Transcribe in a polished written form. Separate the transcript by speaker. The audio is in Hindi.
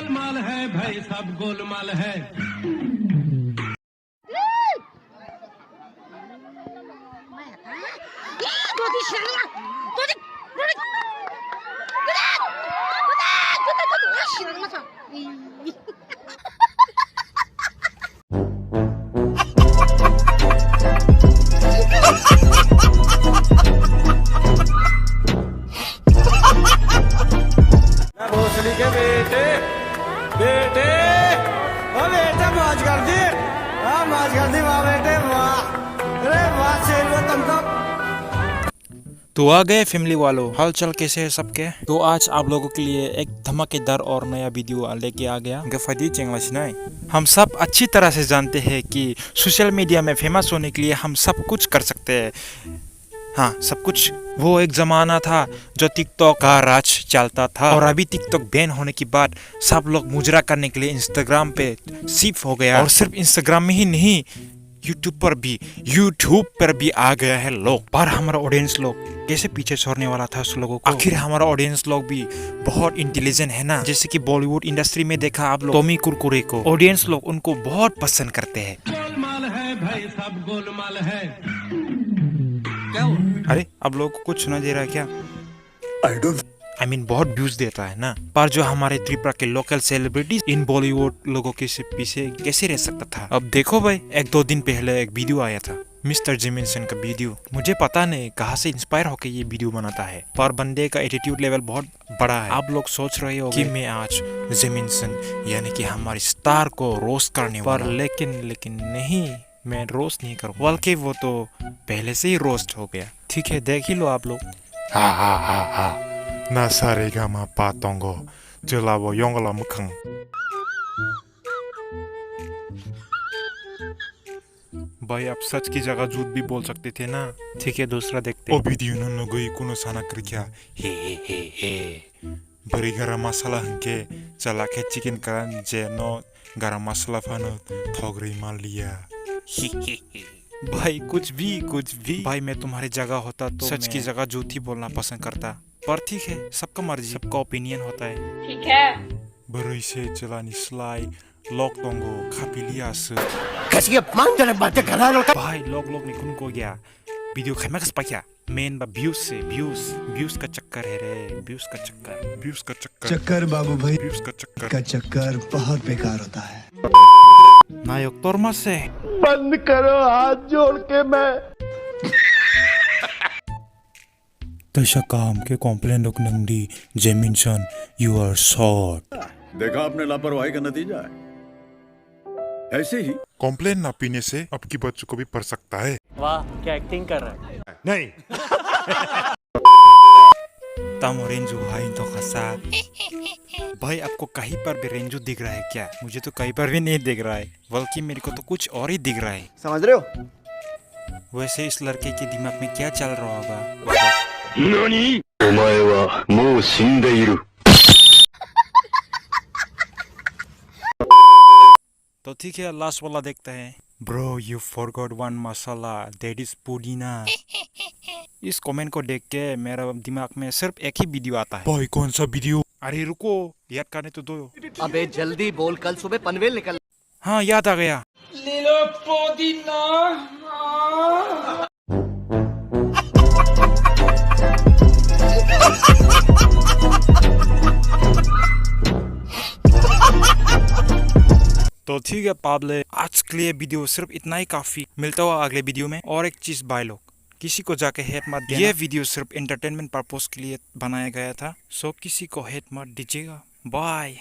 Speaker 1: गोलमाल है भाई, सब गोलमाल है।
Speaker 2: भोसड़ी के बेटे बेटे ओ बेटे मौज कर दी, हाँ मौज कर दी वाह बेटे वाह, अरे वाह शेर वो तुमको।
Speaker 3: तो आ गए फैमिली वालों, हाल चाल कैसे है सबके। तो आज आप लोगों के लिए एक धमाकेदार और नया वीडियो लेके आ गया। हम सब अच्छी तरह से जानते हैं कि सोशल मीडिया में फेमस होने के लिए हम सब कुछ कर सकते हैं। हाँ, सब कुछ। वो एक जमाना था जो टिकटॉक का राज चलता था, और अभी टिकटॉक बैन होने के बाद सब लोग मुजरा करने के लिए इंस्टाग्राम पे शिफ्ट हो गया। और सिर्फ इंस्टाग्राम में ही नहीं, यूट्यूब पर भी आ गया है लोग। पर हमारा ऑडियंस लोग कैसे पीछे छोड़ने वाला था उस लोगों को। आखिर हमारा ऑडियंस लोग भी बहुत इंटेलिजेंट है ना। जैसे कि बॉलीवुड इंडस्ट्री में देखा आप लोग टॉमी कुरकुरे को, ऑडियंस लोग उनको बहुत पसंद करते हैं।
Speaker 1: गोलमाल है भाई, सब गोलमाल है।
Speaker 3: अरे अब लोगों को कुछ सुना दे रहा है क्या? I mean, बहुत व्यूज देता है ना। पर जो हमारे त्रिपुरा के लोकल सेलिब्रिटीज इन बॉलीवुड लोगों के पीछे कैसे रह सकता था। अब देखो भाई, एक दो दिन पहले एक वीडियो आया था मिस्टर जिमिनसन का वीडियो। मुझे पता नहीं कहाँ से इंस्पायर होकर ये वीडियो बनाता है, पर बंदे का एटीट्यूड लेवल बहुत बड़ा है। आप लोग सोच रहे हो कि मैं आज जिमिनसन यानी कि हमारे स्टार को रोस्ट करने वाला, लेकिन नहीं, मैं रोस्ट नहीं करूँ, बल्कि वो तो पहले से ही रोस्ट हो गया। ठीक है, देख ही लो आप लोग।
Speaker 4: 나 사리가마 빠똥고 줄라보 용글라 무캉
Speaker 3: भाई आप सच की जगह झूठ भी बोल सकते थे ना। ठीक है, दूसरा देखते हैं।
Speaker 4: 오비디오는 너거이 कुनो साना करक्या हे बरी गरम मसाला हंके चला के चिकन करन जेनो गरम मसाला फानो थोगरी मान लिया।
Speaker 3: भाई कुछ भी भाई, मैं तुम्हारी जगह होता तो सच की जगह झूठ ही बोलना पसंद करता। पर ठीक है, सबका मर्जी, सबका ओपिनियन होता है।
Speaker 5: ठीक है।
Speaker 4: बरी से चलानी स्लाई लोक तोंगो खापिलियास
Speaker 3: भाई लोग नहीं कुनको गया वीडियो खाई मगस पाया मेन बा व्यूज का चक्कर है रे, व्यूज का
Speaker 6: चक्कर बाबू भाई,
Speaker 4: व्यूज का चक्कर
Speaker 6: का चक्कर बहुत बेकार होता है।
Speaker 3: नायक तोरमा से
Speaker 2: बंद करो हाथ जोड़ के। मैं
Speaker 4: तैसा काम के कॉम्प्लेन रुक नंदी जेमिनसन यू आर शॉर्ट।
Speaker 7: देखा आपने लापरवाही का नतीजा है। ऐसे ही
Speaker 4: कॉम्प्लेन ना पीने से आपकी बच्चों को भी पड़ सकता है।
Speaker 2: वाह क्या एक्टिंग कर रहा है।
Speaker 4: नहीं
Speaker 3: तम रेंजू भाई तो खसा। भाई आपको कहीं पर भी रेंजू दिख रहा है क्या? मुझे तो कहीं पर भी नहीं दिख रहा है, बल्कि मेरे को तो कुछ और ही दिख रहा है।
Speaker 2: समझ रहे हो?
Speaker 3: वैसे इस लड़के के दिमाग में क्या चल रहा होगा?
Speaker 7: नानी? お前はもう死んでいる。
Speaker 3: तो ठीक है, लास्ट वाला देखते हैं। Bro you forgot one masala, that is पुदीना। इस कमेंट को देख के मेरा दिमाग में सिर्फ एक ही वीडियो आता है।
Speaker 4: भाई कौन सा वीडियो?
Speaker 3: अरे रुको, याद करने तो दो।
Speaker 2: अबे जल्दी बोल, कल सुबह पनवेल निकल।
Speaker 3: हाँ याद आ गया।
Speaker 2: ले लो पुदीना।
Speaker 3: तो ठीक है पाब्ले, आज के लिए वीडियो सिर्फ इतना ही काफी। मिलता हुआ अगले वीडियो में। और एक चीज भाई लोग, किसी को जाके हेट मत देना। ये वीडियो सिर्फ एंटरटेनमेंट पर्पस के लिए बनाया गया था, सो किसी को हेट मत दीजिएगा। बाय।